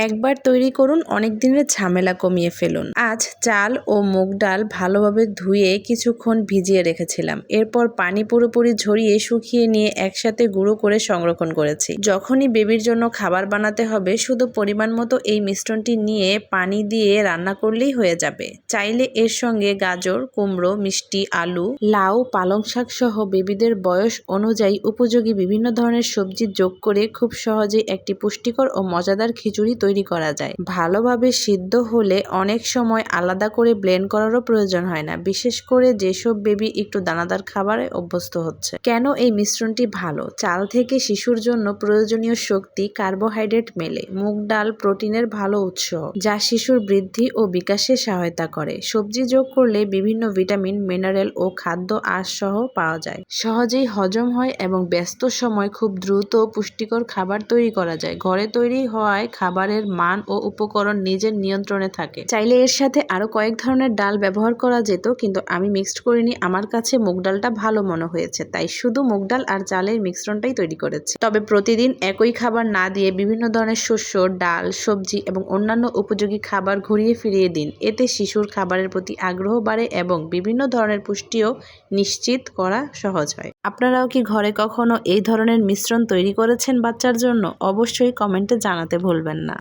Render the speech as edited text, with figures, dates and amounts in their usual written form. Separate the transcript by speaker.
Speaker 1: একবার তৈরি করুন, অনেক দিনের ঝামেলা কমিয়ে ফেলুন। আজ চাল ও মুগ ডাল ভালোভাবে ধুয়ে কিছুক্ষণ ভিজিয়ে রেখেছিলাম। এরপর পানি পুরোপুরি ঝরিয়ে শুকিয়ে নিয়ে একসাথে গুঁড়ো করে সংরক্ষণ করেছি। যখনই বেবির জন্য খাবার বানাতে হবে, শুধু পরিমাণ মতো এই মিশ্রণটি নিয়ে পানি দিয়ে রান্না করলেই হয়ে যাবে। চাইলে এর সঙ্গে গাজর, কুমড়ো, মিষ্টি আলু, লাউ, পালং শাক সহ বেবিদের বয়স অনুযায়ী উপযোগী বিভিন্ন ধরনের সবজি যোগ করে খুব সহজেই একটি পুষ্টিকর ও মজাদার খিচুড়ি তৈরি করা যায়। ভালোভাবে সিদ্ধ হলে অনেক সময় আলাদা করে ব্লেন্ড করারও প্রয়োজন হয় না, বিশেষ করে যেসব বেবি একটু দানাদার খাবারে অভ্যস্ত হচ্ছে। কেন এই মিশ্রণটি ভালো? চাল থেকে শিশুর জন্য প্রয়োজনীয় শক্তি, কার্বোহাইড্রেট মেলে। মুগ ডাল প্রোটিনের ভালো উৎস, যা শিশুর বৃদ্ধি ও বিকাশে সহায়তা করে। সবজি যোগ করলে বিভিন্ন ভিটামিন, মিনারেল ও খাদ্য আঁশ সহ পাওয়া যায়। সহজেই হজম হয় এবং ব্যস্ত সময় খুব দ্রুত পুষ্টিকর খাবার তৈরি করা যায়। ঘরে তৈরি হওয়ায় খাবারের মান ও উপকরণ নিজের নিয়ন্ত্রণে থাকে। চাইলে এর সাথে আরো কয়েক ধরনের ডাল ব্যবহার করা যেত, কিন্তু আমি মিক্সড করিনি। আমার কাছে মুগ ডালটা ভালো মনে হয়েছে, তাই শুধু মুগ ডাল আর চালের মিশ্রণটাই তৈরি করেছি। তবে প্রতিদিন একই খাবার না দিয়ে বিভিন্ন ধরনের শস্য, ডাল, সবজি এবং অন্যান্য উপযোগী খাবার ঘুরিয়ে ফিরিয়ে দিন। এতে শিশুর খাবারের প্রতি আগ্রহ বাড়ে এবং বিভিন্ন ধরনের পুষ্টিও নিশ্চিত করা সহজ হয়। আপনারাও কি ঘরে কখনো এই ধরনের মিশ্রণ তৈরি করেছেন বাচ্চার জন্য? অবশ্যই কমেন্টে জানাতে ভুলবেন না।